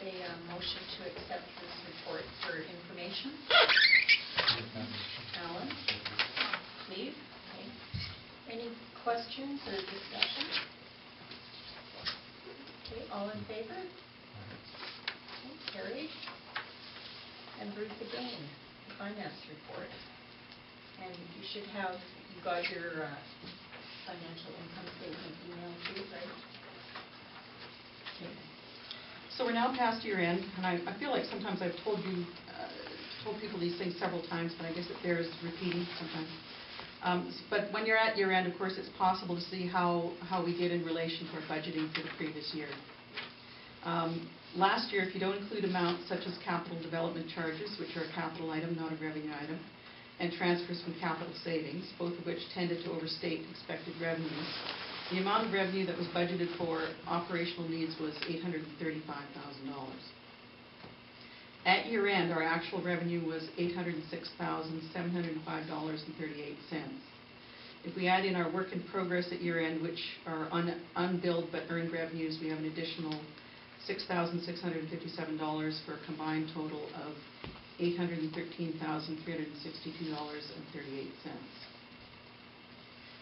a motion to accept this report for information? Alan? Cleve? Okay. Any questions or discussion? Okay, all in favor? Okay, carried. And Bruce again, the finance report. And you should have, you got your financial income statement emailed to you, right? Okay. So we're now past year end, and I feel like sometimes I've told people these things several times, but I guess it bears repeating sometimes. But when you're at year end, of course, it's possible to see how we did in relation to our budgeting for the previous year. Last year, if you don't include amounts such as capital development charges, which are a capital item, not a revenue item, and transfers from capital savings, both of which tended to overstate expected revenues, the amount of revenue that was budgeted for operational needs was $835,000. At year end, our actual revenue was $806,705.38. If we add in our work in progress at year end, which are unbilled but earned revenues, we have an additional $6,657 for a combined total of $813,362.38.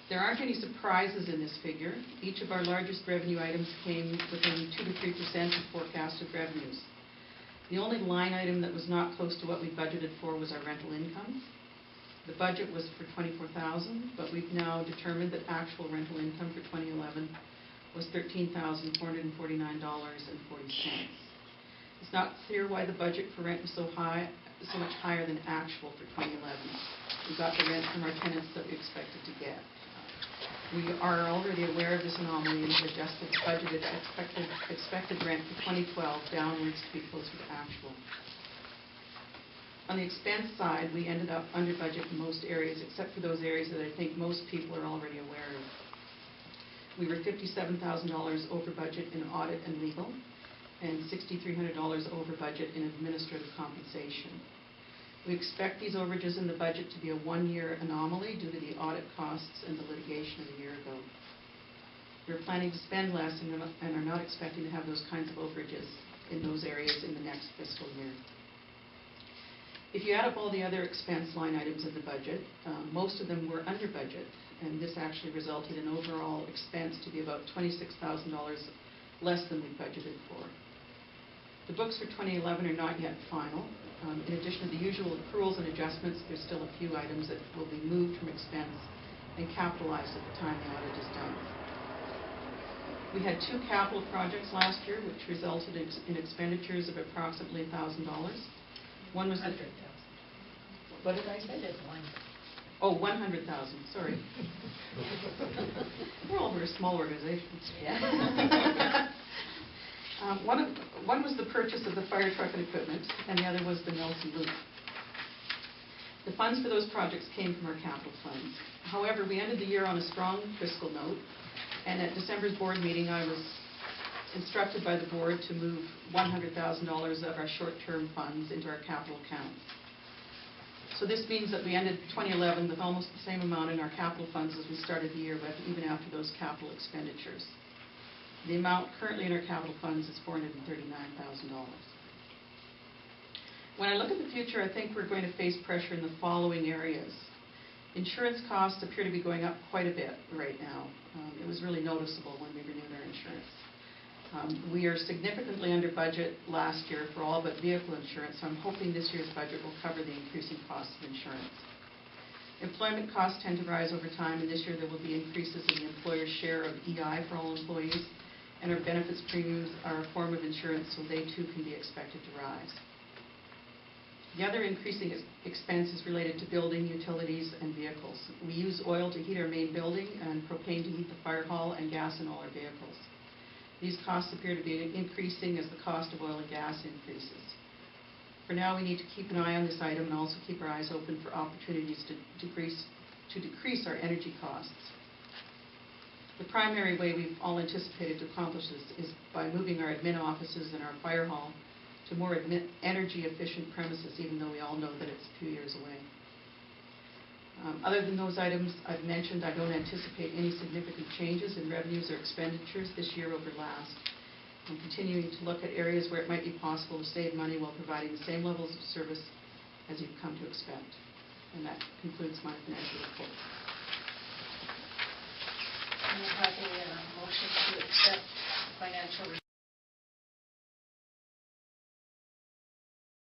There aren't any surprises in this figure. Each of our largest revenue items came within 2 to 3% of forecasted revenues. The only line item that was not close to what we budgeted for was our rental income. The budget was for $24,000, but we've now determined that actual rental income for 2011 was $13,449.40. It's not clear why the budget for rent was so much higher than actual for 2011. We got the rent from our tenants that we expected to get. We are already aware of this anomaly and have adjusted the budgeted expected rent for 2012 downwards to be closer to actual. On the expense side, we ended up under budget in most areas, except for those areas that I think most people are already aware of. We were $57,000 over budget in audit and legal, and $6,300 over budget in administrative compensation. We expect these overages in the budget to be a one-year anomaly due to the audit costs and the litigation of a year ago. We're planning to spend less and are not expecting to have those kinds of overages in those areas in the next fiscal year. If you add up all the other expense line items in the budget, most of them were under budget, and this actually resulted in overall expense to be about $26,000 less than we budgeted for. The books for 2011 are not yet final. In addition to the usual accruals and adjustments, there's still a few items that will be moved from expense and capitalized at the time the audit is done. We had 2 capital projects last year, which resulted in expenditures of approximately $1,000. One was the... What did I say? Oh, 100,000, sorry. We're all very small organizations. Yeah. One was the purchase of the fire truck and equipment, and the other was the Nelson Loop. The funds for those projects came from our capital funds. However, we ended the year on a strong fiscal note, and at December's board meeting, I was instructed by the board to move $100,000 of our short-term funds into our capital accounts. So this means that we ended 2011 with almost the same amount in our capital funds as we started the year with, even after those capital expenditures. The amount currently in our capital funds is $439,000. When I look at the future, I think we're going to face pressure in the following areas. Insurance costs appear to be going up quite a bit right now. It was really noticeable when we renewed our insurance. We are significantly under budget last year for all but vehicle insurance, so I'm hoping this year's budget will cover the increasing costs of insurance. Employment costs tend to rise over time, and this year there will be increases in the employer's share of EI for all employees, and our benefits premiums are a form of insurance, so they too can be expected to rise. The other increasing expense is related to building, utilities, and vehicles. We use oil to heat our main building and propane to heat the fire hall and gas in all our vehicles. These costs appear to be increasing as the cost of oil and gas increases. For now, we need to keep an eye on this item and also keep our eyes open for opportunities to decrease our energy costs. The primary way we've all anticipated to accomplish this is by moving our admin offices and our fire hall to more energy-efficient premises, even though we all know that it's a few years away. Other than those items I've mentioned, I don't anticipate any significant changes in revenues or expenditures this year over last. and continuing to look at areas where it might be possible to save money while providing the same levels of service as you've come to expect. And that concludes my financial report. And we'll have a motion to accept financial